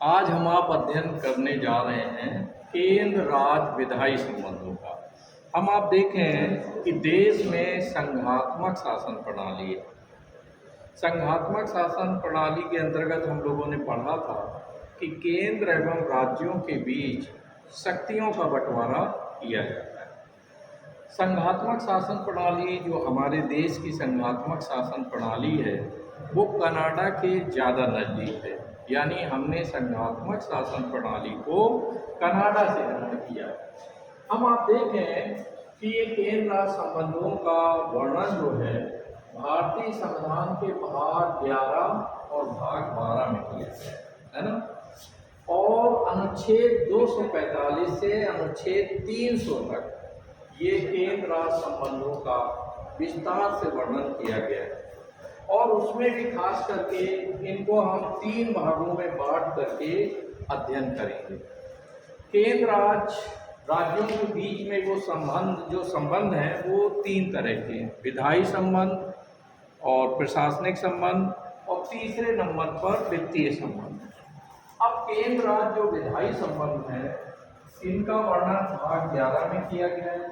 आज हम आप अध्ययन करने जा रहे हैं केंद्र राज्य विधायी संबंधों का। हम आप देखें कि देश में संघात्मक शासन प्रणाली है। संघात्मक शासन प्रणाली के अंतर्गत हम लोगों ने पढ़ा था कि केंद्र एवं राज्यों के बीच शक्तियों का बंटवारा किया जाता है। संघात्मक शासन प्रणाली जो हमारे देश की संघात्मक शासन प्रणाली है वो कनाडा के ज़्यादा नज़दीक है, यानी हमने संघात्मक शासन प्रणाली को कनाडा से ग्रहण किया। हम आप देखें कि ये केंद्र राज्य संबंधों का वर्णन जो है भारतीय संविधान के भाग 11 और भाग 12 में किया गया है ना, और अनुच्छेद 245 से अनुच्छेद 300 तक ये केंद्र राज्य संबंधों का विस्तार से वर्णन किया गया है। और उसमें भी खास करके इनको हम 3 भागों में बांट करके अध्ययन करेंगे। केंद्र राज्यों के बीच में वो संबंध हैं वो 3 तरह के हैं, विधायी संबंध और प्रशासनिक संबंध और तीसरे नंबर पर वित्तीय संबंध। अब केंद्र राज्य जो विधायी संबंध है इनका वर्णन भाग 11 में किया गया है,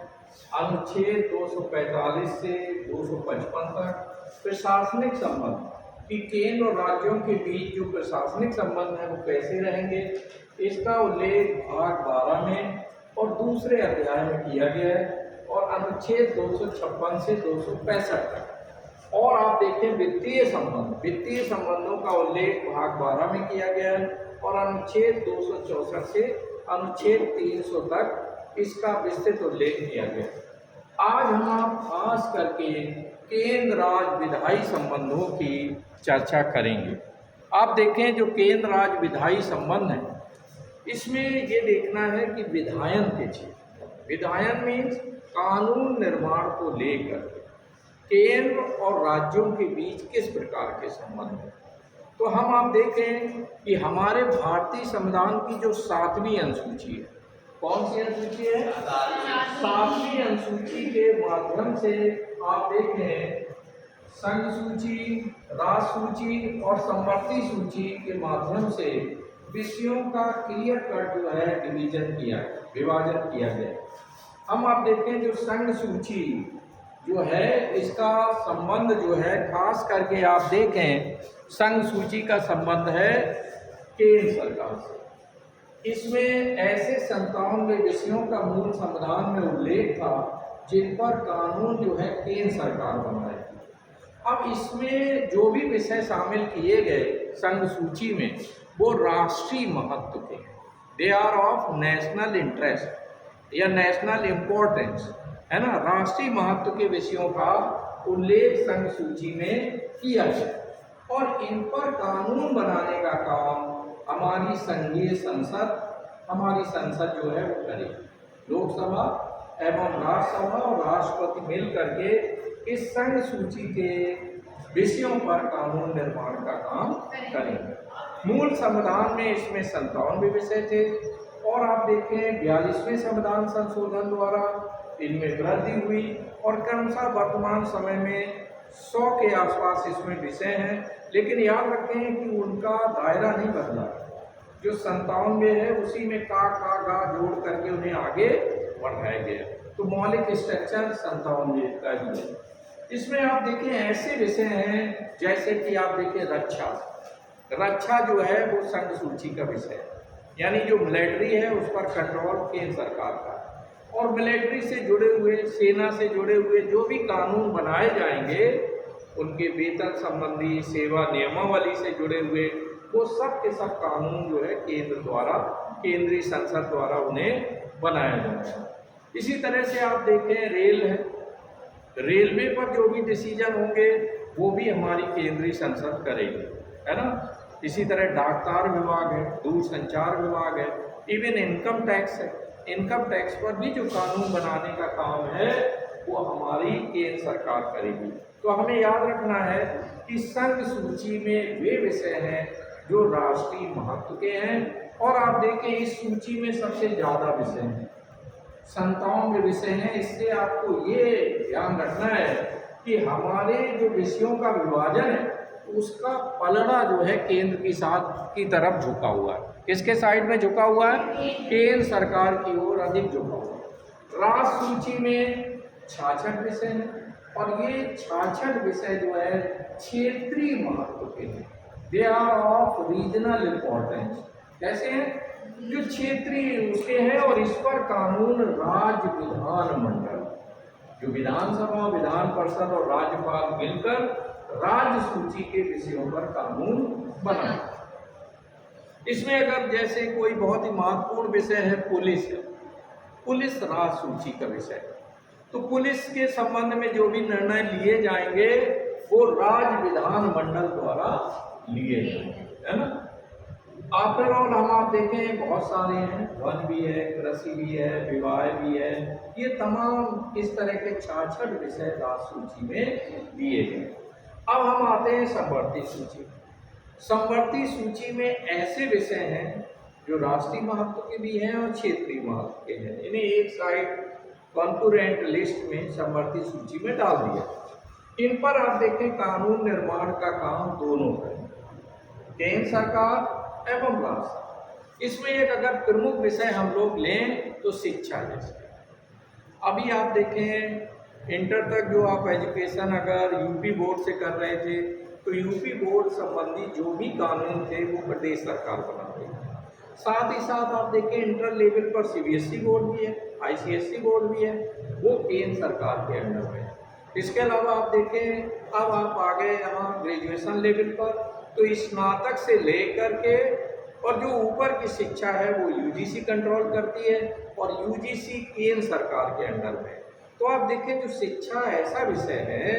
अनुच्छेद 245 से 255 तक। प्रशासनिक संबंध कि केंद्र और राज्यों के बीच जो प्रशासनिक संबंध है वो कैसे रहेंगे, इसका उल्लेख भाग 12 में और दूसरे अध्याय में किया गया है और अनुच्छेद 256 से 265 तक। और आप देखें वित्तीय संबंधों का उल्लेख भाग 12 में किया गया है और अनुच्छेद 264 से अनुच्छेद 300 तक इसका विस्तृत उल्लेख किया गया है। आज हम आप खास करके केंद्र राज्य विधायी संबंधों की चर्चा करेंगे। आप देखें जो केंद्र राज्य विधायी संबंध है इसमें ये देखना है कि विधायन के क्षेत्र, विधायन मीन्स कानून निर्माण को लेकर केंद्र और राज्यों के बीच किस प्रकार के संबंध हैं। तो हम आप देखें कि हमारे भारतीय संविधान की जो 7वीं अनुसूची है, कौन सी अनुसूची है? 7वीं अनुसूची के माध्यम से आप देखें संघ सूची, राज्य सूची और समवर्ती सूची के माध्यम से विषयों का क्लियर कट जो है विभाजन किया गया। हम आप देखें जो संघ सूची जो है इसका संबंध जो है खास करके आप देखें संघ सूची का संबंध है केंद्र सरकार से। इसमें ऐसे 97 विषयों का मूल संविधान में उल्लेख था जिन पर कानून जो है केंद्र सरकार बनाएगी। अब इसमें जो भी विषय शामिल किए गए संघ सूची में वो राष्ट्रीय महत्व के हैं, they are of national interest या नेशनल इम्पोर्टेंस, है ना। राष्ट्रीय महत्व के विषयों का उल्लेख संघ सूची में किया गया और इन पर कानून बनाने का काम हमारी संघीय संसद जो है वो करेगी। लोकसभा एवं राज्यसभा और राष्ट्रपति मिल करके इस संघ सूची के विषयों पर कानून निर्माण का काम करेंगे। मूल संविधान में इसमें 97 विषय थे और आप देखें 42वें संविधान संशोधन द्वारा इनमें वृद्धि हुई और क्रमशः वर्तमान समय में 100 के आसपास इसमें विषय हैं। लेकिन याद रखें कि उनका दायरा नहीं बदला, जो 97 है उसी में का गा जोड़ करके उन्हें आगे बढ़ाया गया। तो मौलिक स्ट्रक्चर 97 का ही है। इसमें आप देखें ऐसे विषय हैं जैसे कि आप देखें रक्षा जो है वो संघ सूची का विषय है, यानी जो मिलिट्री है उस पर कंट्रोल केंद्र सरकार का, और मिलिट्री से जुड़े हुए, सेना से जुड़े हुए जो भी कानून बनाए जाएंगे उनके वेतन संबंधी, सेवा नियमावली से जुड़े हुए वो सब के सब कानून जो है केंद्रीय संसद द्वारा उन्हें बनाया जाएगा। इसी तरह से आप देखें रेल है, रेलवे पर जो भी डिसीजन होंगे वो भी हमारी केंद्रीय संसद करेगी, है ना। इसी तरह डाकतार विभाग है, दूरसंचार विभाग है, इवन इनकम टैक्स है, इनकम टैक्स पर भी जो कानून बनाने का काम है वो हमारी केंद्र सरकार करेगी। तो हमें याद रखना है कि संघ सूची में वे विषय हैं जो राष्ट्रीय महत्व के हैं और आप देखें इस सूची में सबसे ज़्यादा विषय हैं, 97 विषय हैं। इससे आपको ये ध्यान रखना है कि हमारे जो विषयों का विभाजन है उसका पलड़ा जो है केंद्र की तरफ झुका हुआ है। किसके साइड में झुका हुआ है? केंद्र सरकार की ओर अधिक झुका हुआ है। राष्ट्र सूची में 66 विषय हैं और ये 66 विषय जो है क्षेत्रीय महत्व के हैं। They are of regional importance. कैसे हैं? जो क्षेत्रीय उसके हैं और इस पर कानून राज्य विधानमंडल, जो विधानसभा, विधान परिषद और राज्यपाल मिलकर राज्य सूची के विषयों पर कानून बनाए। इसमें अगर जैसे कोई बहुत ही महत्वपूर्ण विषय है पुलिस है, पुलिस राज्य सूची का विषय है, तो पुलिस के संबंध में जो भी निर्णय लिए जाएंगे वो राज्य विधानमंडल द्वारा लिए जाएंगे, है ना। आफ्टर ऑल हम आप देखें बहुत सारे हैं, वन भी है, कृषि भी है, विवाह भी है, ये तमाम इस तरह के 66 विषय राज्य सूची में दिए गए। अब हम आते हैं समवर्ती सूची। समवर्ती सूची में ऐसे विषय हैं जो राष्ट्रीय महत्व के भी हैं और क्षेत्रीय महत्व के हैं। इन्हें एक साइड कॉन्करेंट लिस्ट में समवर्ती सूची में डाल दिया। इन पर आप देखें कानून निर्माण का काम दोनों करें, केंद्र सरकार एवं राज्य। इसमें एक अगर प्रमुख विषय हम लोग लें तो शिक्षा जैसे अभी आप देखें इंटर तक जो आप एजुकेशन अगर यूपी बोर्ड से कर रहे थे तो यूपी बोर्ड संबंधी जो भी कानून थे वो प्रदेश सरकार बना रही है। साथ ही साथ आप देखें इंटर लेवल पर सीबीएसई बोर्ड भी है, आईसीएसई बोर्ड भी है, वो केंद्र सरकार के अंडर में है। इसके अलावा आप देखें अब आप आ गए यहाँ ग्रेजुएशन लेवल पर, तो स्नातक से लेकर के और जो ऊपर की शिक्षा है वो यूजीसी कंट्रोल करती है और यूजीसी केंद्र सरकार के अंडर में। तो आप देखें जो शिक्षा ऐसा विषय है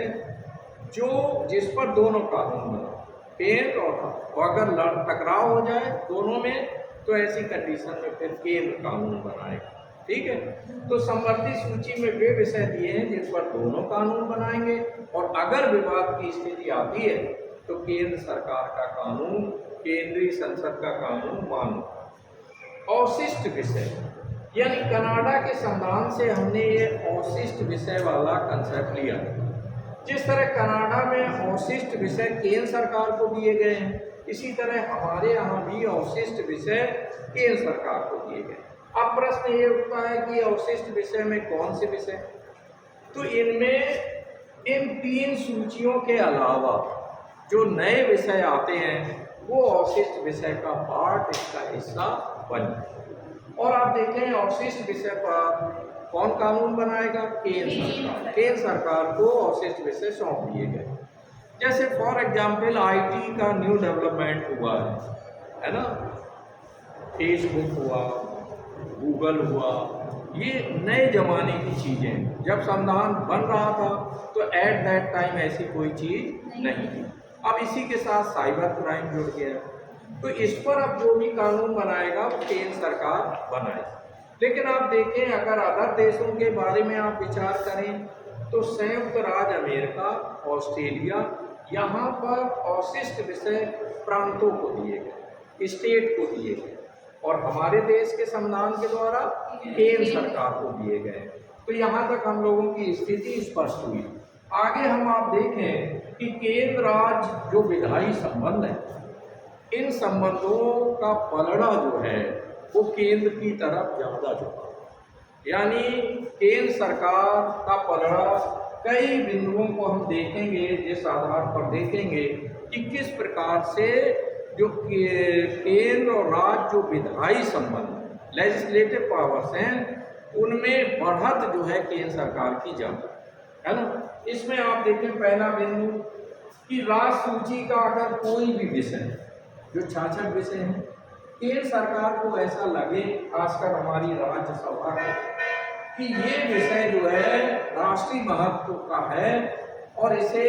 जो जिस पर दोनों कानून बना, केंद्र और अगर टकराव हो जाए दोनों में तो ऐसी कंडीशन में फिर केंद्र कानून बनाएगा। ठीक है, तो समवर्ती सूची में वे विषय दिए हैं जिस पर दोनों कानून बनाएंगे और अगर विवाद की स्थिति आती है तो केंद्र सरकार का कानून, केंद्रीय संसद का कानून मानो। अवशिष्ट विषय यानी कनाडा के संविधान से हमने ये अवशिष्ट विषय वाला कंसेप्ट लिया। जिस तरह कनाडा में अवशिष्ट विषय केंद्र सरकार को दिए गए हैं, इसी तरह हमारे यहाँ भी अवशिष्ट विषय केंद्र सरकार को दिए गए। अब प्रश्न ये उठता है कि अवशिष्ट विषय में कौन से विषय, तो इनमें इन 3 सूचियों के अलावा जो नए विषय आते हैं वो अवशिष्ट विषय का पार्ट, इसका हिस्सा बन। और आप देखें अवशिष्ट विषय पर कौन कानून बनाएगा? केंद्र सरकार। केंद्र सरकार को अवशिष्ट विषय सौंप दिए गए। जैसे फॉर एग्जाम्पल आईटी का न्यू डेवलपमेंट हुआ है ना, फेसबुक हुआ, गूगल हुआ, ये नए जमाने की चीज़ें। जब संविधान बन रहा था तो एट दैट टाइम ऐसी कोई चीज़ नहीं थी। अब इसी के साथ साइबर क्राइम जुड़ गया, तो इस पर अब जो भी कानून बनाएगा वो केंद्र सरकार बनाएगी। लेकिन आप देखें अगर अदर देशों के बारे में आप विचार करें तो संयुक्त राज्य अमेरिका, ऑस्ट्रेलिया, यहाँ पर अवशिष्ट विषय प्रांतों को दिए गए, स्टेट को दिए गए और हमारे देश के संविधान के द्वारा केंद्र सरकार को दिए गए। तो यहाँ तक हम लोगों की स्थिति स्पष्ट हुई। आगे हम आप देखें कि केंद्र राज्य जो विधायी संबंध है, इन संबंधों का पलड़ा जो है वो केंद्र की तरफ ज़्यादा झुका, यानी केंद्र सरकार का पलड़ा कई बिंदुओं को हम देखेंगे, जिस आधार पर देखेंगे कि किस प्रकार से जो केंद्र और राज्य जो विधायी संबंध लेजिस्लेटिव पावर्स हैं उनमें बढ़त जो है केंद्र सरकार की ज़्यादा है ना। इसमें आप देखें पहला बिंदु कि राज्य सूची का अगर कोई भी विषय जो 66 विषय हैं, केंद्र सरकार को ऐसा लगे, खासकर हमारी राज्यसभा को, कि ये विषय जो है राष्ट्रीय महत्व का है और इसे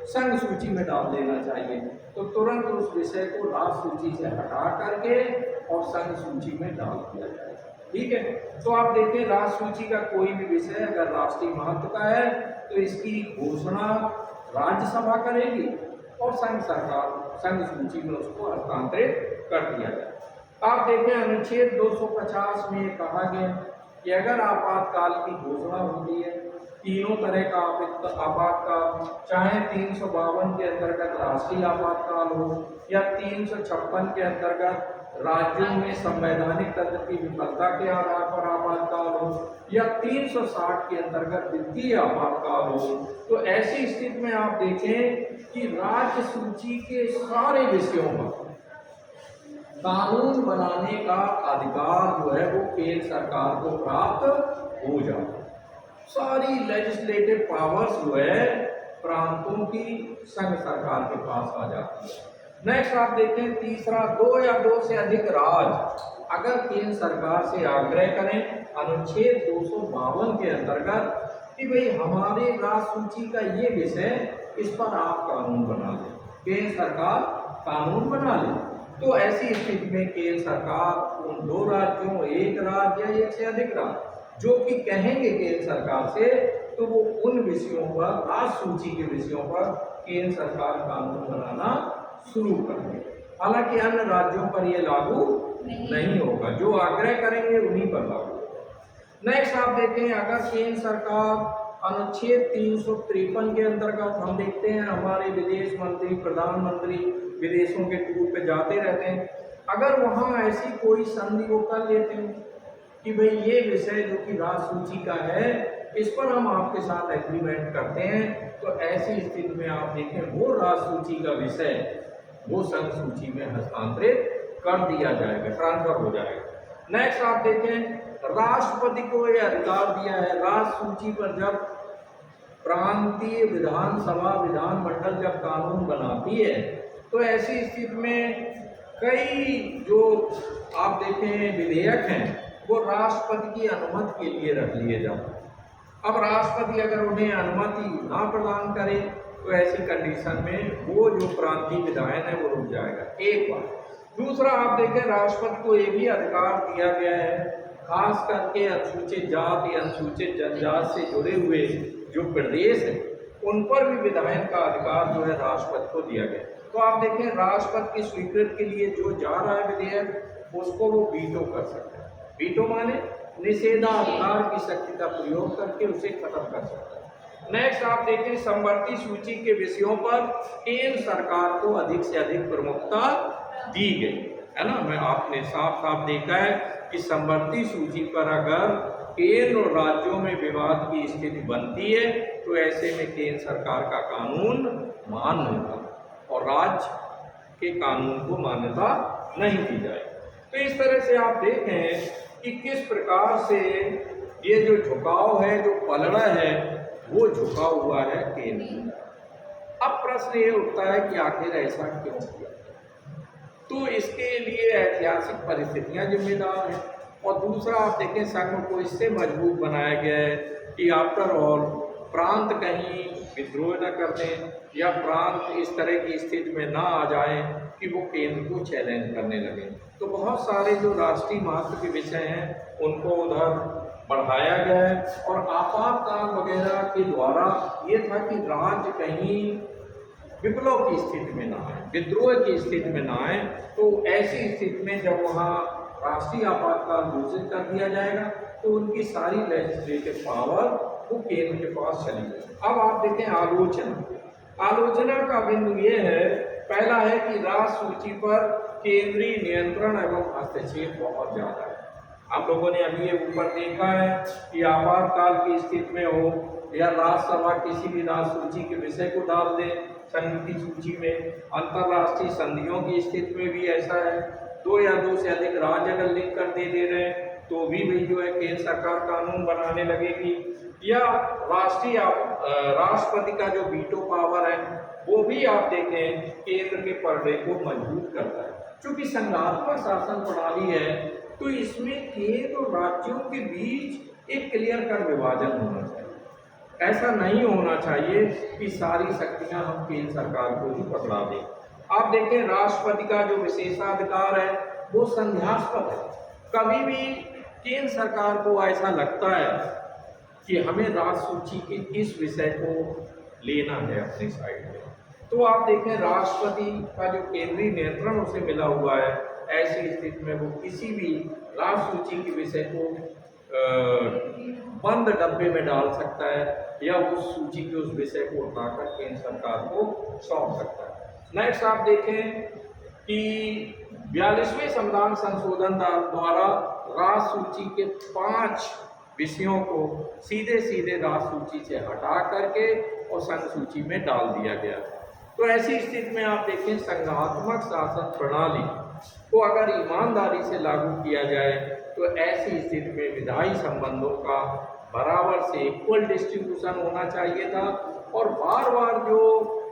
संघ सूची में डाल देना चाहिए, तो तुरंत उस विषय को राज्य सूची से हटा करके और संघ सूची में डाल दिया जाए। ठीक है, तो आप देखें राज्य सूची का कोई भी विषय अगर राष्ट्रीय महत्व का है तो इसकी घोषणा राज्यसभा करेगी और संघ सरकार संघ सूची में उसको हस्तांतरित कर दिया जाए। आप देखें अनुच्छेद 250 में कहा गया कि अगर आपातकाल की घोषणा होती है तीनों तरह का आपातकाल, चाहे 352 के अंतर्गत राष्ट्रीय आपातकाल हो या 356 के अंतर्गत राज्यों में संवैधानिक तंत्र की विफलता के आधार पर आपातकाल हो या 360 के अंतर्गत वित्तीय आपातकाल हो, तो ऐसी स्थिति में आप देखें कि राज्य सूची के सारे विषयों पर कानून बनाने का अधिकार जो है वो केंद्र सरकार को प्राप्त हो जाता है। सारी लेजिस्लेटिव पावर्स जो है प्रांतों की संघ सरकार के पास आ जाती है। नेक्स्ट आप देखें तीसरा, 2 या 2 से अधिक राज्य अगर केंद्र सरकार से आग्रह करें अनुच्छेद 252 के अंतर्गत कि भाई हमारे राज्य सूची का ये विषय, इस पर आप कानून बना लें, केंद्र सरकार कानून बना ले, तो ऐसी स्थिति में केंद्र सरकार उन 2 राज्यों, एक राज्य या एक से अधिक राज्य जो कि कहेंगे केंद्र सरकार से, तो वो उन विषयों पर, राज्य सूची के विषयों पर केंद्र सरकार कानून बनाना शुरू कर देंगे। हालांकि अन्य राज्यों पर यह लागू नहीं होगा, जो आग्रह करेंगे उन्हीं पर लागू होगा। नेक्स्ट आप देखें, अगर केंद्र सरकार अनुच्छेद 353 के अंतर्गत, हम देखते हैं हमारे विदेश मंत्री, प्रधानमंत्री विदेशों के टूर पे जाते रहते हैं, अगर वहाँ ऐसी कोई संधि वो कर लेते हैं कि भाई ये विषय जो कि राज्य सूची का है इस पर हम आपके साथ एग्रीमेंट करते हैं, तो ऐसी स्थिति में आप देखें वो राज्य सूची का विषय वो संघ सूची में हस्तांतरित कर दिया जाएगा, ट्रांसफर हो जाएगा। नेक्स्ट आप देखें, राष्ट्रपति को यह अधिकार दिया है, राज्य सूची पर जब प्रांतीय विधानसभा विधानमंडल जब कानून बनाती है तो ऐसी स्थिति में कई जो आप देखें विधेयक हैं वो राष्ट्रपति की अनुमति के लिए रख लिए जाते हैं। अब राष्ट्रपति अगर उन्हें अनुमति ना प्रदान करे तो ऐसी कंडीशन में वो जो प्रांतीय विधायन है वो रुक जाएगा, एक बार। दूसरा आप देखें, राष्ट्रपति को ये भी अधिकार दिया गया है, खास करके अनुसूचित जाति या अनुसूचित जनजाति से जुड़े हुए जो प्रदेश है उन पर भी विधायन का अधिकार जो है राष्ट्रपति को दिया गया। तो आप देखें, राष्ट्रपति की स्वीकृति के लिए जो जा रहा है विधेयक उसको वो वीटो कर सकता है। वीटो माने निषेधाधिकार की शक्ति का प्रयोग करके उसे खत्म कर सकता है। नेक्स्ट आप देखें, समवर्ती सूची के विषयों पर केंद्र सरकार को अधिक से अधिक प्रमुखता दी गई है ना। मैं आपने साफ साफ देखा है कि समवर्ती सूची पर अगर केंद्र और राज्यों में विवाद की स्थिति बनती है तो ऐसे में केंद्र सरकार का कानून मान्य होगा और राज्य के कानून को मान्यता नहीं दी जाएगी। तो इस तरह से आप देखें कि किस प्रकार से ये जो झुकाव है, जो पलड़ा है, वो झुका हुआ है केंद्र। अब प्रश्न ये उठता है कि आखिर ऐसा क्यों किया, तो इसके लिए ऐतिहासिक परिस्थितियां जिम्मेदार हैं और दूसरा आप देखें संघ को इससे मजबूत बनाया गया है कि आफ्टर ऑल प्रांत कहीं विद्रोह न कर दें या प्रांत इस तरह की स्थिति में ना आ जाए कि वो केंद्र को चैलेंज करने लगे। तो बहुत सारे जो राष्ट्रीय महत्व के विषय हैं उनको उधर बढ़ाया गया है और आपातकाल वगैरह के द्वारा ये था कि राज्य कहीं विप्लव की स्थिति में ना आए, विद्रोह की स्थिति में ना आए। तो ऐसी स्थिति में जब वहाँ राष्ट्रीय आपातकाल घोषित कर दिया जाएगा तो उनकी सारी लेजिस्लेटिव पावर वो केंद्र के पास चली गई। अब आप देखें आलोचना का बिंदु ये है, पहला है कि राज्य सूची पर केंद्रीय नियंत्रण एवं हस्तक्षेप बहुत ज़्यादा है। आप लोगों ने अभी ये ऊपर देखा है कि आपातकाल की स्थिति में हो या राज्यसभा किसी भी राज्य सूची के विषय को डाल दे संघ की सूची में, अंतर्राष्ट्रीय संधियों की स्थिति में भी ऐसा है, 2 या 2 से अधिक राज्य अगर लिख कर दे रहे हैं तो भी भाई जो है केंद्र सरकार कानून बनाने लगेगी, या राष्ट्रपति का जो वीटो पावर है वो भी आप देखें केंद्र के पलड़े को मजबूत करता है। क्योंकि संघात्मक शासन प्रणाली है तो इसमें केंद्र और राज्यों के बीच एक क्लियर कट विभाजन होना चाहिए। ऐसा नहीं होना चाहिए कि सारी शक्तियां हम केंद्र सरकार को ही पकड़ा दें। आप देखें, राष्ट्रपति का जो विशेषाधिकार है वो संध्यास्पद है। कभी भी केंद्र सरकार को ऐसा लगता है कि हमें राज्य सूची के इस विषय को लेना है अपनी साइड में, तो आप देखें राष्ट्रपति का जो केंद्रीय नियंत्रण उसे मिला हुआ है, ऐसी स्थिति में वो किसी भी राज्य सूची के विषय को बंद डब्बे में डाल सकता है या उस सूची के उस विषय को उठाकर केंद्र सरकार को सौंप सकता है। नेक्स्ट आप देखें कि 42वें संविधान संशोधन द्वारा राष्ट्र सूची के 5 विषयों को सीधे सीधे राष्ट्र सूची से हटा करके और संघ सूची में डाल दिया गया। तो ऐसी स्थिति में आप देखें संघात्मक शासन प्रणाली को अगर ईमानदारी से लागू किया जाए तो ऐसी स्थिति में विधायी संबंधों का बराबर से इक्वल डिस्ट्रीब्यूशन होना चाहिए था और बार बार जो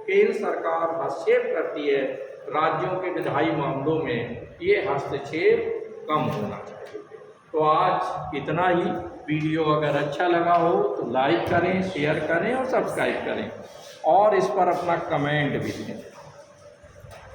केंद्र सरकार हस्तक्षेप करती है राज्यों के विधायी मामलों में, ये हस्तक्षेप कम होना चाहिए। तो आज इतना ही। वीडियो अगर अच्छा लगा हो तो लाइक करें, शेयर करें और सब्सक्राइब करें और इस पर अपना कमेंट भी दें।